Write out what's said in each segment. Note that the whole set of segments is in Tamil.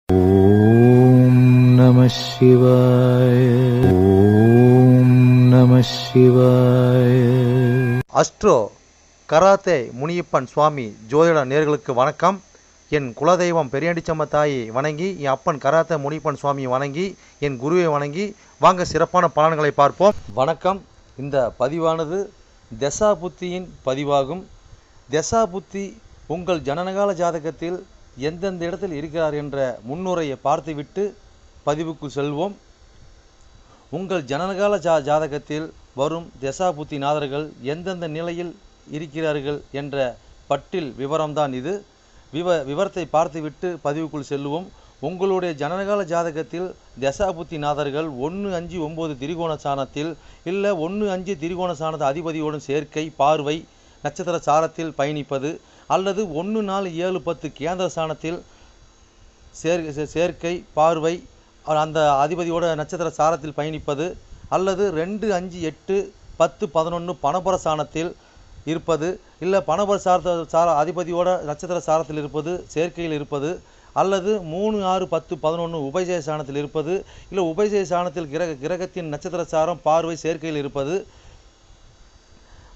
ஓம் நம சிவாய. ஓம் நம சிவாய. அஸ்ட்ரோ கராத்தே முனியப்பன் சுவாமி ஜோதிட நேயர்களுக்கு வணக்கம். என் குலதெய்வம் பெரியாண்டிச்சம்ம தாயை வணங்கி, என் அப்பன் கராத்தே முனியப்பன் சுவாமியை வணங்கி, என் குருவை வணங்கி வாங்க சிறப்பான பலன்களை பார்ப்போம். வணக்கம். இந்த பதிவானது தசா புத்தியின் பதிவாகும். தசா புத்தி உங்கள் ஜனனகால ஜாதகத்தில் எந்தெந்த இடத்தில் இருக்கிறார் என்ற முன்னுரையை பார்த்துவிட்டு பதிவுக்கு செல்வோம். உங்கள் ஜனனகால ஜாதகத்தில் வரும் தசா புத்தி நாதர்கள் எந்தெந்த நிலையில் இருக்கிறார்கள் என்ற பட்டியல் விவரம்தான் இது. விவரத்தை பார்த்துவிட்டு பதிவுக்குள் செல்வோம். உங்களுடைய ஜனனகால ஜாதகத்தில் தசா புத்தி நாதர்கள் 1-5-9 திரிகோண சாணத்தில் இல்லை 1-5 திரிகோண சாணத அதிபதியோடும் சேர்க்கை, பார்வை, நட்சத்திர சாரத்தில் பயணிப்பது, அல்லது 1-4-7-10 கேந்திர சாணத்தில் சேர்க்கை, பார்வை, அந்த அதிபதியோட நட்சத்திர சாரத்தில் பயணிப்பது, அல்லது 2-5-8-10-11 பணபர சாணத்தில் இருப்பது, இல்லை பணபர அதிபதியோட நட்சத்திர சாரத்தில் இருப்பது, சேர்க்கையில் இருப்பது, அல்லது 3-6-10-11 உபஜய சாணத்தில் இருப்பது, இல்லை உபஜய சாணத்தில் கிரகத்தின் நட்சத்திர சாரம், பார்வை, சேர்க்கையில் இருப்பது,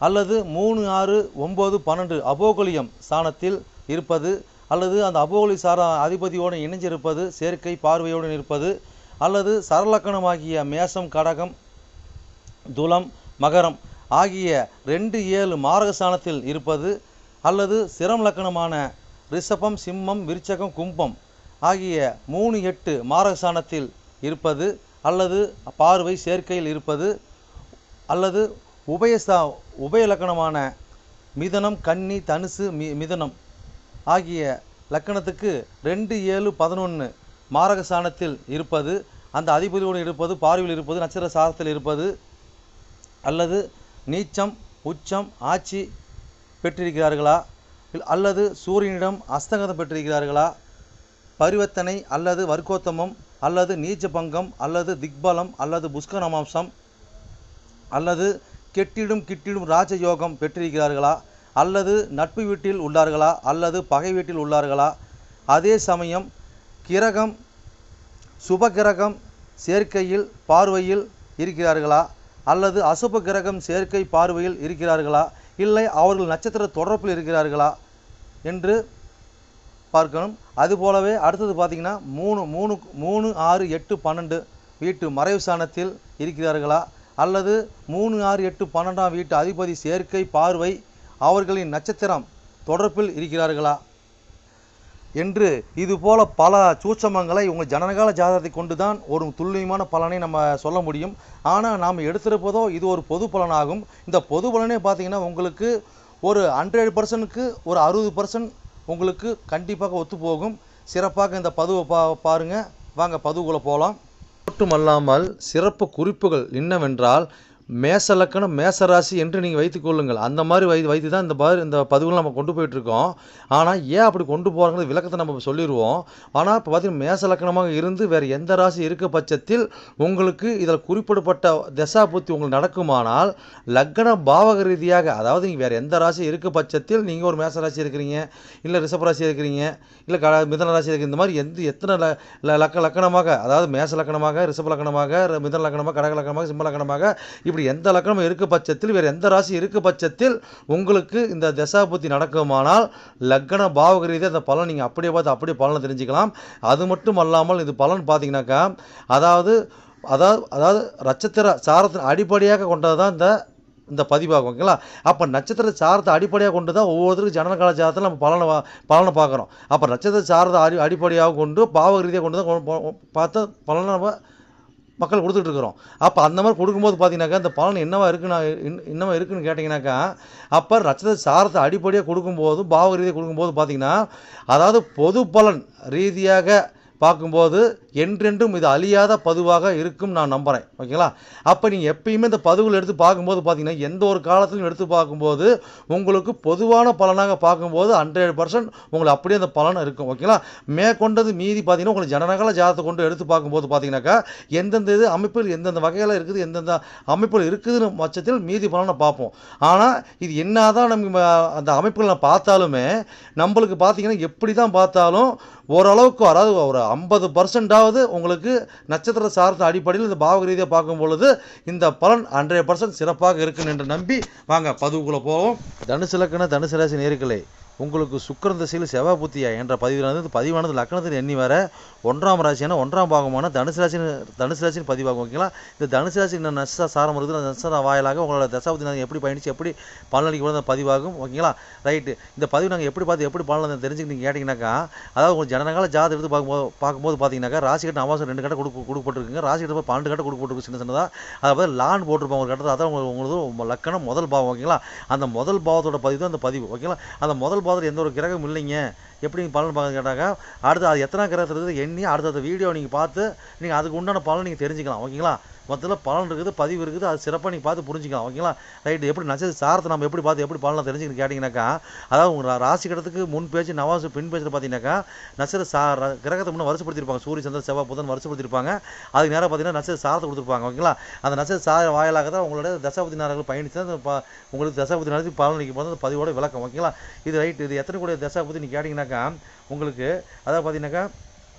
அல்லது 3-6-9-12 அபோகலியம் சாணத்தில் இருப்பது, அல்லது அந்த அபோகலி சார அதிபதியோடு இணைஞ்சிருப்பது, சேர்க்கை, பார்வையோடு இருப்பது, அல்லது சரலக்கணமாகிய மேசம், கடகம், துலம், மகரம் ஆகிய 2-7 மாரக சாணத்தில் இருப்பது, அல்லது சிரம் லக்கணமான ரிஷபம், சிம்மம், விருச்சகம், கும்பம் ஆகிய 3-8 மாரக சாணத்தில் இருப்பது, அல்லது பார்வை, சேர்க்கையில் இருப்பது, அல்லது உபய லக்கணமான மிதனம், கன்னி, தனுசு, மிதனம் ஆகிய லக்கணத்துக்கு 2-7-11 மாரக சாணத்தில் இருப்பது, அந்த அதிபதியோடு இருப்பது, பார்வையில் இருப்பது, நட்சத்திர சாரத்தில் இருப்பது, அல்லது நீச்சம், உச்சம், ஆட்சி பெற்றிருக்கிறார்களா, அல்லது சூரியனிடம் அஸ்தங்கதம் பெற்றிருக்கிறார்களா, பரிவர்த்தனை அல்லது வர்க்கோத்தமம், அல்லது நீச்ச பங்கம், அல்லது திக்பலம், அல்லது புஷ்கரமாம்சம், அல்லது கெட்டிடும் ராஜயோகம் பெற்றிருக்கிறார்களா, அல்லது நட்பு வீட்டில் உள்ளார்களா, அல்லது பகை வீட்டில் உள்ளார்களா, அதே சமயம் கிரகம் சுப கிரகம் சேர்க்கையில் பார்வையில் இருக்கிறார்களா, அல்லது அசுப கிரகம் சேர்க்கை பார்வையில் இருக்கிறார்களா, இல்லை அவர்கள் நட்சத்திர தொடர்பில் இருக்கிறார்களா என்று பார்க்கணும். அதுபோலவே அடுத்தது பார்த்திங்கன்னா 3-6-8-12 வீட்டு மறைவு சாணத்தில் இருக்கிறார்களா, அல்லது 3-6-8-12 வீட்டு அதிபதி சேர்க்கை, பார்வை அவர்களின் நட்சத்திரம் தொடர்பில் இருக்கிறார்களா என்று இதுபோல பல சூட்சமங்களை உங்கள் ஜனனகால ஜாதகத்தை கொண்டு தான் ஒரு துல்லியமான பலனை நம்ம சொல்ல முடியும். ஆனால் நாம் எடுத்திருப்பதோ இது ஒரு பொது பலனாகும். இந்த பொது பலனே பார்த்திங்கன்னா உங்களுக்கு ஒரு 100%க்கு ஒரு 60% உங்களுக்கு கண்டிப்பாக ஒத்துப்போகும். சிறப்பாக இந்த பதிவை பாருங்கள். வாங்க பதிவுக்குள்ளே போகலாம். மட்டுமல்லாமல் சிறப்பு குறிப்புகள் என்னவென்றால், மேச லக்கணம், மேசராசி என்று நீங்கள் வைத்துக்கொள்ளுங்கள். அந்த மாதிரி வைத்து தான் இந்த பதிவுகள் நம்ம கொண்டு போயிட்டுருக்கோம். ஆனால் ஏன் அப்படி கொண்டு போகிறாங்க விளக்கத்தை நம்ம சொல்லிடுவோம். ஆனால் இப்போ பார்த்தீங்கன்னா மேச லக்கணமாக இருந்து வேறு எந்த ராசி இருக்க பட்சத்தில் உங்களுக்கு இதில் குறிப்பிடப்பட்ட தசா புத்தி உங்களுக்கு நடக்குமானால், லக்கண பாவக ரீதியாக, அதாவது நீங்கள் வேறு எந்த ராசி இருக்க பட்சத்தில் நீங்கள் ஒரு மேச ராசி இருக்கிறீங்க, இல்லை ரிஷபராசி இருக்கிறீங்க, இல்லை மிதன ராசி இருக்கிற, இந்த மாதிரி எத்தனை லக்கணமாக, அதாவது மேச லக்கணமாக, ரிஷப லக்கணமாக, மிதன லக்கணமாக, கடக லக்கணமாக, சிம்ம லக்கணமாக, இப்படி எந்த லக்கணம் இருக்க பட்சத்தில் வேறு எந்த ராசி இருக்க பட்சத்தில் உங்களுக்கு இந்த தசா புத்தி நடக்குமானால் லக்கண பாவக ரீதியாக அந்த பலன் நீங்கள் அப்படியே பார்த்து அப்படியே பலனை தெரிஞ்சுக்கலாம். அது மட்டும் அல்லாமல் இது பலன் பார்த்தீங்கன்னாக்கா, அதாவது நட்சத்திர சாரத்தின் அடிப்படையாக கொண்டது தான் இந்த பதிவாகும். ஓகேங்களா? அப்போ நட்சத்திர சாரத்தை அடிப்படையாக கொண்டு தான் ஒவ்வொருத்தருக்கும் ஜனனகால ஜாதகத்தில் நம்ம பலனை பார்க்குறோம். அப்போ நட்சத்திர சாரத்தை அடிப்படையாக கொண்டு பாவக ரீதியாக கொண்டு தான் பார்த்து பலனை நம்ம மக்கள் கொடுத்துட்ருக்குறோம். அப்போ அந்த மாதிரி கொடுக்கும்போது பார்த்தீங்கன்னாக்கா இந்த பலன் என்னவா இருக்குன்னு கேட்டிங்கனாக்கா, அப்போ நட்சத்திர சாரத்தை அடிப்படையாக கொடுக்கும்போது பாவக ரீதியாக கொடுக்கும்போது பார்த்தீங்கன்னா, அதாவது பொது பலன் ரீதியாக பார்க்கும்போது என்றென்றும் இது அழியாத பதிவாக இருக்கும் நான் நம்புகிறேன். ஓகேங்களா? அப்போ நீங்கள் எப்பயுமே இந்த பதிவுகள் எடுத்து பார்க்கும்போது பார்த்தீங்கன்னா, எந்த ஒரு காலத்திலும் எடுத்து பார்க்கும்போது உங்களுக்கு பொதுவான பலனாக பார்க்கும்போது 100% உங்களுக்கு அப்படியே அந்த பலன் இருக்கும். ஓகேங்களா? மேற்கொண்டது மீதி பார்த்தீங்கன்னா, உங்களுக்கு ஜனனகால ஜாதகத்தை கொண்டு எடுத்து பார்க்கும்போது பார்த்தீங்கன்னாக்கா, எந்தெந்த இது அமைப்பில் எந்தெந்த வகையில் இருக்குது, எந்தெந்த அமைப்பில் இருக்குதுன்னு பட்சத்தில் மீதி பலனை பார்ப்போம். ஆனால் இது என்னதான் நம்ம அந்த அமைப்புகளை பார்த்தாலுமே நம்மளுக்கு பார்த்தீங்கன்னா, எப்படி தான் பார்த்தாலும் ஓரளவுக்கு, அதாவது ஒரு 50% உங்களுக்கு நட்சத்திர சார்ந்த அடிப்படையில் இந்த பாவக ரீதியாக பார்க்கும் பொழுது இந்த பலன் 100% சிறப்பாக இருக்குன்னு என்று நம்பி வாங்க பதிவுக்குள்ளே போவோம். தனுசு லக்ன தனுசு ராசி நேயர்களே, உங்களுக்கு சுக்கிரன் திசையில் செவ்வாய் புத்தியா என்ற பதிவானது லக்னத்தில் எண்ணி வர 1ஆம் ராசியான 1ஆம் பாகமான தனுசு ராசியின் பதிவாகும். ஓகேங்களா? இந்த தனுசு ராசி நட்சத்திர சாரம் இருக்குது. அந்த நட்சத்திர வாயிலாக உங்களோட தசாபதி நாங்கள் எப்படி பயணிச்சு எப்படி பலனளிக்க கூட பதிவாகும். ஓகேங்களா? ரைட்டு. இந்த பதிவு நாங்கள் எப்படி பார்த்து எப்படி பலன் தெரிஞ்சுக்க நீங்கள் கேட்டிங்கனாக்கா, அதாவது உங்களுக்கு ஜனனகால ஜாதகம் எடுத்து பார்க்கும்போது பார்த்தீங்கன்னாக்கா, ராசி கட்ட அவசரம் 2 கட்ட கொடுக்கப்பட்டிருக்குங்க. ராசி கட்ட 12 கட்ட கொடுக்கப்பட்டிருக்கு சின்ன சின்னதாக. அதாவது லான் போட்டிருப்பாங்க ஒரு கட்டத்தில். அதான் உங்களுக்கு லக்கணம் முதல் பாவம். ஓகேங்களா? அந்த முதல் பாவத்தோட பதிவு தான் அந்த பதிவு. ஓகேங்களா? அந்த முதல் பாவத்தில் எந்த ஒரு கிரகம் இல்லைங்க, எப்படி நீங்கள் பலன் பார்க்க கேட்டாக்கா, அடுத்து அது எத்தனை கிரகத்தில் இருக்குது எண்ணி அடுத்த வீடியோ நீங்கள் பார்த்து நீங்கள் அதுக்கு உண்டான பலன் நீங்கள் தெரிஞ்சுக்கலாம். ஓகேங்களா? மொத்தத்தில் பலன் இருக்குது, பதிவு இருக்குது, அது சிறப்பாக நீங்கள் பார்த்து புரிஞ்சிக்கலாம். ஓகேங்களா? ரைட்டு. எப்படி நட்சத்திர சாரத்தை நம்ம எப்படி பார்த்து எப்படி பலனை தெரிஞ்சுக்கணும் கேட்டிங்கனாக்கா, அதாவது உங்கள் ராசி கட்டத்துக்கு முன் பேச்சு நவாசு பின் பேச்சில் பார்த்தீங்கன்னாக்கா, நட்சத்திர கிரகத்தை முன்னே வருஷப்படுத்திருப்பாங்க. சூரிய சந்திரன் செவ்வாய் புதன் வருஷப்படுத்திருப்பாங்க. அதுக்கு நேராக பார்த்தீங்கன்னா நட்சத்திர சாரத்தை கொடுத்துருப்பாங்க. ஓகேங்களா? அந்த நட்சத்திர சார வாயிலாக தான் உங்களோட தசாபதி நாரர்கள் பயணித்து உங்களுக்கு தசாபதி நடத்தி பலனளிக்க போது அந்த பதிவோட விளக்கம். ஓகேங்களா? இது ரைட்டு. இது எத்தனை கூட தசாபதி நீங்கள் கேட்டிங்கனாக்கா, உங்களுக்கு அதாவது பார்த்தீங்கன்னாக்கா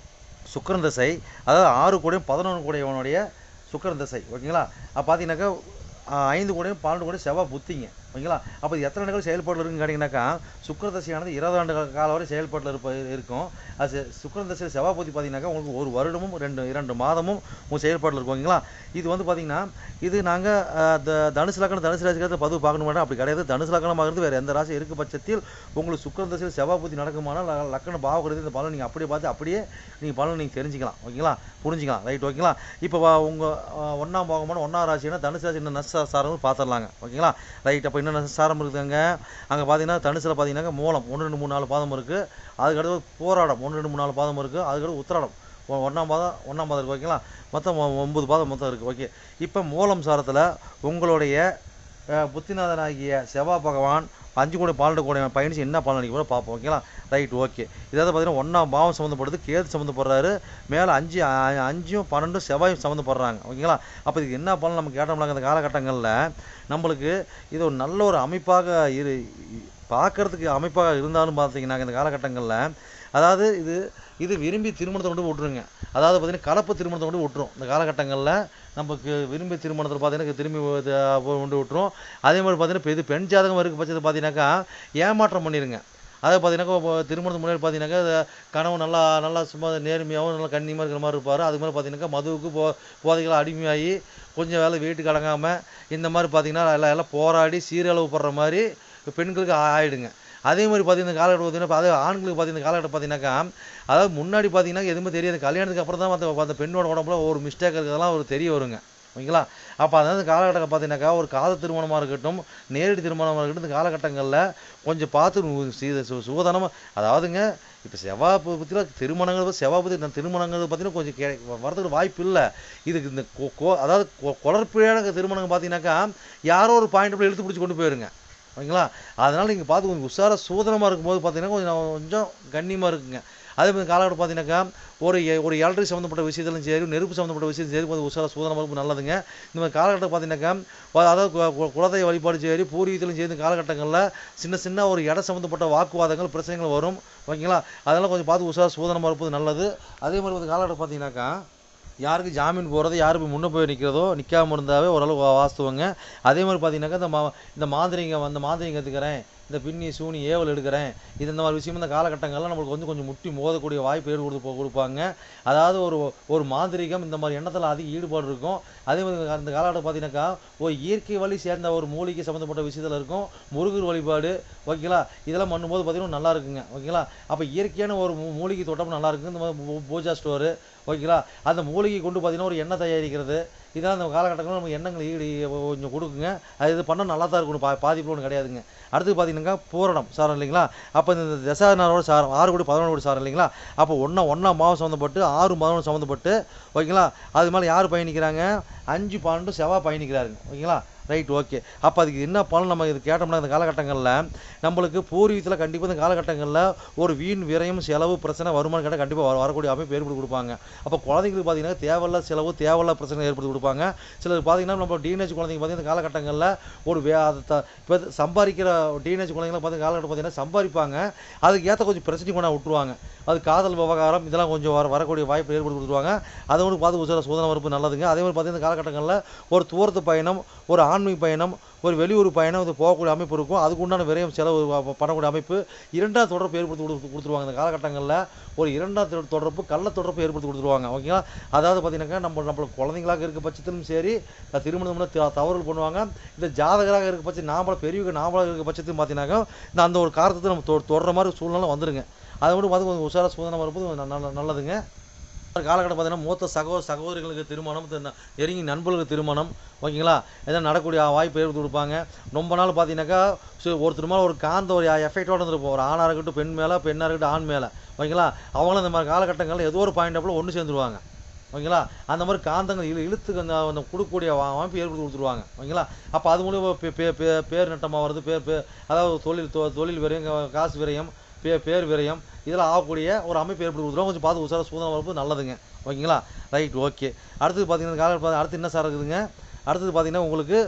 சுக்கிரன் தசை, அதாவது 6 கூடையும் 11 கூடையவனுடைய சுக்கிரன் தசை. ஓகேங்களா? அப்போ பார்த்தீங்கன்னாக்கா 5 கூடையும் 12 கூடையும் செவ்வாய் புத்திங்க. ஓகேங்களா? அப்போ எத்தனை ஆண்டுகள் செயல்பாட்டில் இருக்குன்னு கேட்டிங்கனாக்கா, சுக்கிர தசையானது 20 ஆண்டு காலம் வரை செயல்பாட்டில் இருக்கும். அது சுக்கிரன் தசையில் செவ்வாய் புத்தி பார்த்தீங்கன்னாக்கா உங்களுக்கு 1 வருடமும் 2 மாதமும் உங்கள் செயல்பாட்டில் இருக்கும். ஓகேங்களா? இது வந்து பார்த்தீங்கன்னா, இது நாங்கள் தனுசு லக்னம் தனுசு ராசிக்காரத்தை பதிவு பார்க்கணும் மாட்டோம். அப்படி கிடையாது. தனுசு லக்னமாக இருந்து வேறு எந்த ராசி இருக்க பட்சத்தில் உங்களுக்கு சுக்கிரன் தசையில் செவ்வாய் புத்தி நடக்குமானால் லக்ன பாவகிறது இந்த பலன் நீங்கள் அப்படியே பார்த்து அப்படியே நீங்கள் பலன் நீங்கள் தெரிஞ்சுக்கலாம். ஓகேங்களா? புரிஞ்சிக்கலாம். ரைட். ஓகேங்களா? இப்போ உங்கள் 1ஆம் பாகமான 1ஆம் ராசினா தனுசு ராசி என்ன நட்சத்திர சாரம் பார்த்துடலாங்க. ஓகேங்களா? ரைட். அப்போ என்ன சாரம் இருக்குதுங்க, அங்கே பார்த்தீங்கன்னா தனுசில் பார்த்தீங்கன்னா மூலம் 1 2 3 4 பாதம் இருக்குது. அதுக்கடுத்து போராடம் 1 2 3 4 பாதம் இருக்குது. அதுக்கடுத்து உத்திராடம் 1ஆம் பாதம் இருக்குது. ஓகேங்களா? மொத்தம் 9 பாதம் மொத்தம் இருக்குது. ஓகே. இப்போ மூலம் சாரத்தில் உங்களுடைய புத்திநாதனாகிய செவ்வாய் பகவான் 5 கூட 12 கூட பயணிச்சு என்ன பலன் அளிக்க கூட பார்ப்போம். ஓகேங்களா? ரைட். ஓகே. இதாவது பார்த்தீங்கன்னா 1ஆம் பாவம் சம்மந்தப்படுது, கேது சம்மந்தப்படுறாரு, மேலே 5 12 செவ்வாய் சம்மந்தப்படுறாங்க. ஓகேங்களா? அப்போ இதுக்கு என்ன பலன் நம்ம கேட்டோம்னாங்க, இந்த காலகட்டங்களில் நம்மளுக்கு இது ஒரு நல்ல ஒரு அமைப்பாக பார்க்கறதுக்கு அமைப்பாக இருந்தாலும் பார்த்தீங்கன்னாங்க இந்த காலகட்டங்களில், அதாவது இது விரும்பி திருமணத்தை கொண்டு விட்டுருங்க. அதாவது பார்த்தீங்கன்னா கலப்பு திருமணத்தை கொண்டு விட்டுரும். இந்த காலகட்டங்களில் நமக்கு விரும்பி திருமணத்தில் பார்த்தீங்கன்னா திரும்பி கொண்டு விட்டுரும். அதே மாதிரி பார்த்தீங்கன்னா இது பெண் ஜாதகம் இருக்க பட்சத்தில் பார்த்தீங்கன்னாக்கா ஏமாற்றம் பண்ணிடுங்க. அதை பார்த்தீங்கன்னாக்கா திருமணத்துக்கு முன்னாடி பார்த்தீங்கன்னாக்கா கனவு நல்லா சும்மா நேர்மையாகவும் நல்லா கண்ணியமாக இருக்கிற மாதிரி இருப்பார். அதுக்கு மேலே பார்த்தீங்கன்னாக்கா மதுவுக்கு போதைகளை அடிமையாகி கொஞ்சம் வேலை வீட்டுக்கு அடங்காமல் இந்த மாதிரி பார்த்தீங்கன்னா எல்லாம் போராடி சீரழிவு படுற மாதிரி பெண்களுக்கு ஆயிடுங்க. அதே மாதிரி பார்த்தீங்கன்னா காலகட்டம் பார்த்தீங்கன்னா அதே ஆண்களுக்கு பார்த்தீங்கன்னா காலகட்டம் பார்த்தீங்கன்னாக்கா, அதாவது முன்னாடி பார்த்தீங்கன்னா எதுவுமே தெரியாது. கல்யாணத்துக்கு அப்புறம் தான் அந்த பெண்ணோட உடம்புல ஒரு மிஸ்டேக் இருக்கிறதெல்லாம் ஒரு தெரிய வருங்க. ஓகேங்களா? அப்போ அதாவது காலகட்டம் பார்த்தீங்கன்னாக்கா ஒரு காதல் திருமணமாக இருக்கட்டும், நேரடி திருமணமாக இருக்கட்டும், இந்த காலகட்டங்களில் கொஞ்சம் பார்த்து சுகதானமாக, அதாவதுங்க இப்போ செவ்வாய் பற்றியில் திருமணங்கள் செவ்வாய் பற்றி திருமணங்கள் பார்த்தீங்கன்னா கொஞ்சம் வரதுக்கு வாய்ப்பு இல்லை. இதுக்கு இந்த அதாவது குளர்ப்பிழையான திருமணங்கள் பார்த்தீங்கன்னாக்கா யாரோ ஒரு பாயிண்ட் இழுத்து பிடிச்சி கொண்டு போயிருங்க. ஓகேங்களா? அதனால் நீங்கள் பார்த்து கொஞ்சம் உஷாராக சூதனமாக இருக்கும்போது பார்த்தீங்கன்னா கொஞ்சம் கண்ணியமாக இருக்குங்க. அதே மாதிரி காலகட்டம் பார்த்தீங்கன்னாக்கா ஒரு எலக்ட்ரிக் சம்மந்தப்பட்ட விஷயத்திலும் சரி, நெருப்பு சம்மந்தப்பட்ட விஷயத்தையும் சரி கொஞ்சம் உஷாராக சூதனமாக இருக்கும் நல்லதுங்க. இந்த மாதிரி காலகட்டம் பார்த்தீங்கன்னாக்கா அதாவது குலதெய்வ வழிபாடு சரி, பூர்வீகத்திலும் சரி, இந்த காலகட்டங்களில் சின்ன ஒரு இடம் சம்மந்தப்பட்ட வாக்குவாதங்கள் பிரச்சனைகள் வரும். ஓகேங்களா? அதெல்லாம் கொஞ்சம் பார்த்து உஷாராக சூதனமாக இருப்பது நல்லது. அதே மாதிரி வந்து காலகட்டம் பார்த்தீங்கன்னாக்கா யாருக்கு ஜாமீன் போகிறது, யாருக்கு முன்னே போய் நிற்கிறதோ நிற்காமல் இருந்தாவே ஓரளவு வாஸ்துவங்க. அதே மாதிரி பார்த்தீங்கன்னாக்கா இந்த மாந்திரிகம் கற்றுக்கிறேன், இந்த பின்னி சூனி ஏவல் எடுக்கிறேன், இது இந்த மாதிரி விஷயம் இந்த காலகட்டங்களில் நம்மளுக்கு கொஞ்சம் முட்டி மோதக்கூடிய வாய்ப்பு கொடுப்பாங்க. அதாவது ஒரு மாந்திரிகம் இந்த மாதிரி எண்ணத்தில் அதிக ஈடுபாடு இருக்கும். அதே மாதிரி அந்த காலகட்டம் பார்த்தீங்கன்னாக்கா ஒரு இயற்கை வழி சேர்ந்த ஒரு மூலிகை சம்மந்தப்பட்ட விஷயத்தில் இருக்கும். முருகர் வழிபாடு. ஓகேங்களா? இதெல்லாம் பண்ணும்போது பார்த்தீங்கன்னா நல்லா இருக்குங்க. ஓகேங்களா? அப்போ இயற்கையான ஒரு மூலிகை தோட்டம் நல்லா இருக்குங்க. இந்த மாதிரி பூஜா ஸ்டோரு. ஓகேங்களா? அந்த மூலிகை கொண்டு பார்த்தீங்கன்னா ஒரு எண்ணெய் தயாரிக்கிறது, இதெல்லாம் அந்த காலகட்டங்களில் நம்ம எண்ணங்கள் கொஞ்சம் கொடுக்குங்க. அது இது பண்ணால் நல்லா தான் இருக்கணும், பாதிப்பு ஒன்றும் கிடையாதுங்க. அடுத்து பார்த்தீங்கன்னாக்கா பூரணம் சாரம் இல்லைங்களா? அப்போ இந்த தசாநாளோட சாரம் 6 கோடி 11 கோடி சாரம் இல்லைங்களா? அப்போ ஒன்றாம் மாதம் சம்மந்தப்பட்டு 6 மாதம் சம்மந்தப்பட்டு ஓகேங்களா? அது மேலே யார் பயணிக்கிறாங்க? 5 12 செவ்வாய் பயணிக்கிறாருங்க ஓகேங்களா? Right, okay. அப்போ அதுக்கு என்ன பலன் நம்ம இது கேட்டோம்னா இந்த காலகட்டங்களில் நம்மளுக்கு பூர்வீகத்தில் கண்டிப்பாக இந்த காலகட்டங்களில் ஒரு வீண் விரயம் செலவு பிரச்சனை வருமானம் கேட்டால் கண்டிப்பாக வரக்கூடிய அமைப்பு ஏற்படுத்தி கொடுப்பாங்க. அப்போ குழந்தைங்களுக்கு பார்த்தீங்கன்னா தேவையில்ல செலவு தேவையில்ல பிரச்சனை ஏற்படுத்தி கொடுப்பாங்க. சிலர் பார்த்தீங்கன்னா நம்ம டீனேஜ் குழந்தைங்க பார்த்தீங்கன்னா இந்த காலகட்டங்களில் ஒரு இப்போ சம்பாதிக்கிற டீனேஜ் குழந்தைங்களை பார்த்து காலகட்டம் பார்த்தீங்கன்னா சம்பாதிப்பாங்க, அதுக்கு ஏற்ற கொஞ்சம் பிரச்சனை கொண்டா விட்டுருவாங்க. அது காதல் விவகாரம் இதெல்லாம் கொஞ்சம் வரக்கூடிய வாய்ப்பு ஏற்படுத்தி கொடுத்துருவாங்க. அதை வந்து பார்த்து உசார சோதனை வரப்பு நல்லதுங்க. அதே மாதிரி பார்த்தீங்கன்னா இந்த காலகட்டங்களில் ஒரு தூரத்து பயணம், ஒரு ஆன்மீக பயணம், ஒரு வெளியூர் பயணம் இது போகக்கூடிய அமைப்பு இருக்கும். அதுக்கு உண்டான விரயம் செலவு பண்ணக்கூடிய அமைப்பு 2ஆம் தொடர்பு ஏற்படுத்தி கொடுத்துருவாங்க. இந்த காலகட்டங்களில் ஒரு 2ஆம் தொடர்பு கள்ள தொடர்பு ஏற்படுத்தி கொடுத்துருவாங்க ஓகேங்களா? அதாவது பார்த்தீங்கன்னாக்கா நம்மளுக்கு குழந்தைங்களாக இருக்க பட்சத்திலும் சரி, திருமணம்னா தவறுகள் பண்ணுவாங்க. இந்த ஜாதகராக இருக்க பட்சம் பெரியவங்க நாமளாக இருக்க பட்சத்தையும் பார்த்தீங்கன்னாக்கா அந்த ஒரு காரணத்தை நம்ம தொடர மாதிரி சூழ்நிலை வந்துருங்க. அதை மட்டும் பார்த்து கொஞ்சம் உஷாரா சோதனை வரும்போது நல்லதுங்க. காலகட்டம் பார்த்தீங்கன்னா மூத்த சகோதரிகளுக்கு திருமணம், நெருங்கி நண்பர்களுக்கு திருமணம் ஓகேங்களா? எதாவது நடக்கூடிய வாய்ப்பு ஏற்படுத்தி கொடுப்பாங்க. ரொம்ப நாள் பார்த்தீங்கன்னாக்கா ஒருத்தர் மேலே ஒரு காந்த ஒரு எஃபெக்டோடு இருந்திருப்போம். ஒரு ஆணாக இருக்கட்டும் பெண் மேலே, பெண்ணாக இருக்கட்டும் ஆண் மேலே ஓகேங்களா? அவங்களும் இந்த மாதிரி காலகட்டங்களில் ஏதோ ஒரு பாயிண்ட் ஒன்று சேர்ந்துருவாங்க ஓகேங்களா? அந்த மாதிரி காந்தங்கள் இழுத்துக்கு அந்த கொடுக்கக்கூடிய அமைப்பு ஏற்படுத்தி கொடுத்துருவாங்க ஓகேங்களா? அப்போ அது மூலியமாக பேர் நட்டமாக வருது, அதாவது தொழில் விரயம், காசு விரயம், பேர் விரயம் இதெல்லாம் ஆகக்கூடிய ஒரு அமைப்பு ஏற்படுத்தி கொடுத்துருவோம். கொஞ்சம் பார்த்து உசார சூதனை வரப்பு நல்லதுங்க ஓகேங்களா? Right, okay. அடுத்தது பார்த்தீங்கன்னா அடுத்து என்ன சாரம் இருக்குதுங்க? அடுத்தது பார்த்தீங்கன்னா உங்களுக்கு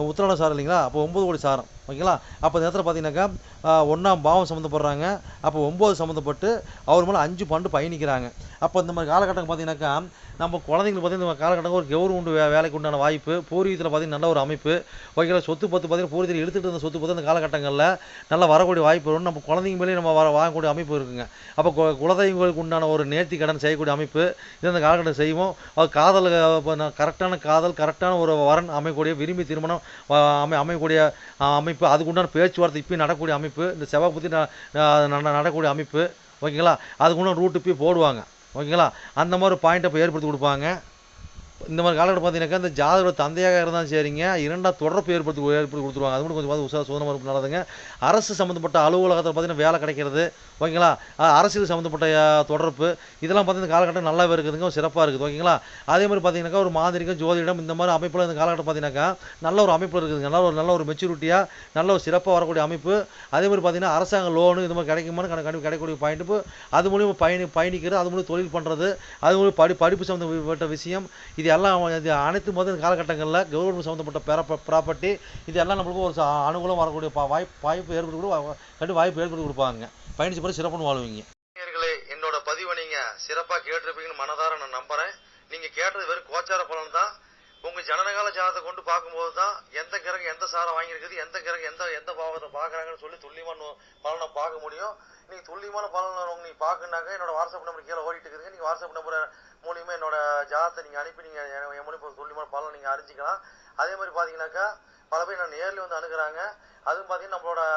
உத்திராடம் சாரம் இல்லைங்களா? அப்போ 9 கோடி சாரம் ஓகேங்களா? அப்போ இந்த நேரத்தில் பார்த்தீங்கன்னாக்கா 1ஆம் பாவம் சம்மந்தப்படுறாங்க. அப்போ 9 சம்மந்தப்பட்டு அவர் மேலே 5 12 பயணிக்கிறாங்க. அப்போ இந்த மாதிரி காலகட்டம் பார்த்தீங்கன்னாக்கா நம்ம குழந்தைங்களுக்கு பார்த்தீங்கன்னா இந்த காலகட்டம் ஒரு கவர்மெண்ட் வேலைக்கு உண்டான வாய்ப்பு, பூர்வீகத்தில் பார்த்தீங்கன்னா நல்ல ஒரு அமைப்பு ஓகேங்களா? சொத்து பத்து பார்த்தீங்கன்னா பூர்வீகத்தில் எடுத்துகிட்டு இருந்த சொத்து பத்து இந்த காலகட்டங்களில் நல்லா வரக்கூடிய வாய்ப்பு வரும். நம்ம குழந்தைங்க மேலேயே நம்ம வாங்கக்கூடிய அமைப்பு இருக்குங்க. அப்போ குலதெய்வங்களுக்கு உண்டான ஒரு நேர்த்தி கடன் செய்யக்கூடிய அமைப்பு இது இந்த காலகட்டம் செய்வோம். அது காதல் கரெக்டான காதல், கரெக்டான ஒரு வரன் அமைக்கக்கூடிய, விரும்பி திருமணம் அமையக்கூடிய அமைப்பு, அதுக்குண்டான பேச்சுவார்த்தை இப்பயும் நடக்கக்கூடிய அமைப்பு, இந்த செவ்வாய் பற்றி நடக்கக்கூடிய அமைப்பு ஓகேங்களா? அதுக்குண்டான ரூட்டு போய் போடுவாங்க ஓகேங்களா? அந்த மாதிரி பாயிண்ட்டை இப்போ ஏற்படுத்தி கொடுப்பாங்க. இந்த மாதிரி காலகட்டம் பார்த்தீங்கன்னாக்கா இந்த ஜாதகரோட தந்தையாக இருந்தாலும் சரிங்க, 2ஆம் தொடர்பு ஏற்படுத்தி கொடுத்துருவாங்க. அது மட்டும் கொஞ்சம் பார்த்து உசார சோதனை வரப்பு நல்லதுங்க. அரசு சம்மந்தப்பட்ட அலுவலகத்தில் பார்த்தீங்கன்னா வேலை கிடைக்கிறது ஓகேங்களா? அரசியல் சம்மந்தப்பட்ட தொடர்பு இதெல்லாம் பார்த்தீங்கன்னா காலகட்டம் நல்லாவே இருக்குதுங்க, சிறப்பாக இருக்குது ஓகேங்களா? அதே மாதிரி பார்த்தீங்கன்னாக்கா ஒரு மாந்திரிகம், ஜோதிடம் இந்த மாதிரி அமைப்பில் இந்த காலகட்டம் பார்த்தீங்கன்னாக்கா நல்ல ஒரு அமைப்பில் இருக்குதுங்க. நல்ல ஒரு மெச்சூரிட்டியாக நல்ல ஒரு சிறப்பாக வரக்கூடிய அமைப்பு. அதே மாதிரி பார்த்தீங்கன்னா அரசாங்க லோனு இது மாதிரி கிடைக்குமான்னு கண்டிப்பாக கிடைக்கக்கூடிய பாயிண்ட்டு, அது மூலியமாக பயணிக்கிறது, அது மூலியம் தொழில் பண்ணுறது, அது மூலியம் படிப்பு சம்மந்தப்பட்ட விஷயம் இது எல்லாம் அனைத்து முதல் காலகட்டங்களில் கவர்மெண்ட் சம்மந்தப்பட்ட ப்ராப்பர்ட்டி இது எல்லாம் நம்மளுக்கு ஒரு அனுகூலம் வரக்கூடிய வாய்ப்பு ஏற்படுத்தி கொடுப்பாங்க. பயணிச்சு போய் சிறப்புன்னு வாழ்வீங்க. என்னோட பதிவை நீங்க சிறப்பாக கேட்டிருப்பீங்கன்னு மனதார நான் நம்புறேன். நீங்க கேட்டது வெறும் கோச்சார பலன் தான். உங்க ஜனனகால ஜாதகத்தை கொண்டு பார்க்கும்போது தான் எந்த கிரகம் எந்த சாரம் வாங்கியிருக்குது, எந்த கிரகம் எந்த பாவத்தை பார்க்குறாங்கன்னு சொல்லி துல்லியமான பலனை பார்க்க முடியும். நீங்கள் துல்லியமான பலனை நீங்க பார்க்கணுனாக்க என்னோட வாட்ஸ்அப் நம்பர் கீழே ஓடிட்டு இருக்குதுங்க. நீங்கள் வாட்ஸ்அப் நம்பரை மூலியமாக என்னோட ஜாதகத்தை நீங்கள் அனுப்பி நீங்கள் என் மூலியமாக துல்லியமான பலனை நீங்கள் அறிஞ்சிக்கலாம். அதே மாதிரி பார்த்தீங்கன்னாக்கா பல பேர் நான் நேரில் வந்து அணுகிறாங்க. அதுவும் பார்த்தீங்கன்னா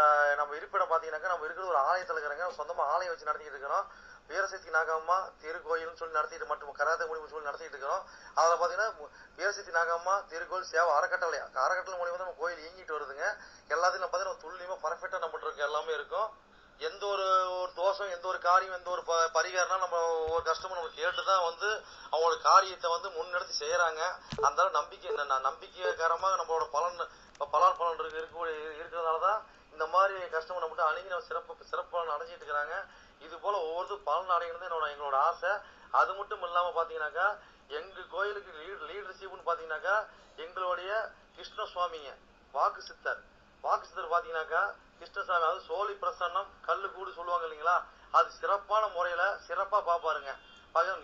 நம்ம இருப்பிடம் பார்த்தீங்கன்னாக்கா நம்ம இருக்கிறது ஒரு ஆலயத்தில் இருக்கிறாங்க. சொந்தமாக ஆலயம் வச்சு நடத்திக்கிட்டு இருக்கிறோம். வீரசக்தி நாகம்மா திருக்கோயில்னு சொல்லி நடத்திட்டு மற்றும் கராத்தே மூலியமாக சொல்லி நடத்திட்டு இருக்கிறோம். அதில் பார்த்தீங்கன்னா வீரசக்தி நாகம்மா திருக்கோயில் சேவை அறக்கட்டளை மூலியமாக தான் நம்ம கோயில் இயங்கிட்டு வருதுங்க. எல்லாத்தையும் பார்த்தீங்கன்னா துல்லியமாக பர்ஃபெக்டாக நம்மகிட்ட இருக்கு எல்லாமே இருக்கும். எந்த ஒரு தோஷம், எந்த ஒரு காரியம், எந்த ஒரு பரிகாரம்னா நம்ம ஒரு கஷ்டமும் நம்ம கேட்டு தான் வந்து அவங்களோட காரியத்தை வந்து முன்னெடுத்து செய்யறாங்க. அந்த நம்பிக்கைகரமாக நம்மளோட பலன் இருக்கிறதால தான் இந்த மாதிரி கஷ்டம் நம்மகிட்ட அணுகி நம்ம சிறப்பு பலன் அடைஞ்சிட்டு இருக்கிறாங்க. இது போல ஒவ்வொரு பலன் அடைகிறது எங்களோட ஆசை. அது மட்டும் இல்லாம பாத்தீங்கன்னாக்கா எங்க கோயிலுக்கு லீடர்ஷிப்னு பாத்தீங்கன்னாக்கா எங்களுடைய கிருஷ்ண சுவாமிங்க வாக்கு சித்தர் பாத்தீங்கன்னாக்கா கிருஷ்ணசாமி, அது சோழி பிரசன்னம் கல்லு கூடு சொல்லுவாங்க இல்லைங்களா? அது சிறப்பான முறையில சிறப்பா பாப்பாருங்க.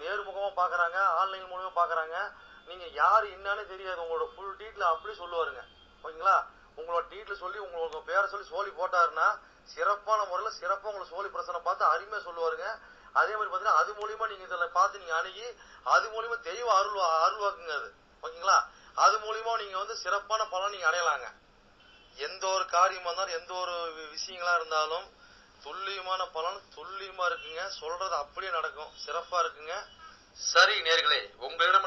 நேர்முகமா பாக்குறாங்க, ஆன்லைன் மூலமா பாக்குறாங்க. நீங்க யாரு என்னன்னு தெரியாது, உங்களோட ஃபுல் டீட்டெயில் அப்படி சொல்லுவாருங்க ஓகேங்களா? உங்களோட டீட்டெயில் சொல்லி உங்களோட பேரை சொல்லி சோழி போட்டாருன்னா சிறப்பான முறையில சிறப்பா உங்களுக்கு சோழி பிரசனை பார்த்து அருமையா சொல்லுவாருங்க. அதே மாதிரி பாத்தீங்கன்னா அது மூலியமா நீங்க இதில் பார்த்து நீங்க அணுகி அது மூலியமா தெய்வ அருள்வாக்குங்க அது ஓகேங்களா? அது மூலியமா நீங்க வந்து சிறப்பான பலன் நீங்க அடையலாங்க. எந்த ஒரு காரியமா இருந்தாலும் எந்த ஒரு விஷயங்களா இருந்தாலும் துல்லியமான பலன் துல்லியமா இருக்குங்க. சொல்றது அப்படியே நடக்கும், சிறப்பா இருக்குங்க. சரி நேயர்களே, உங்களிடம்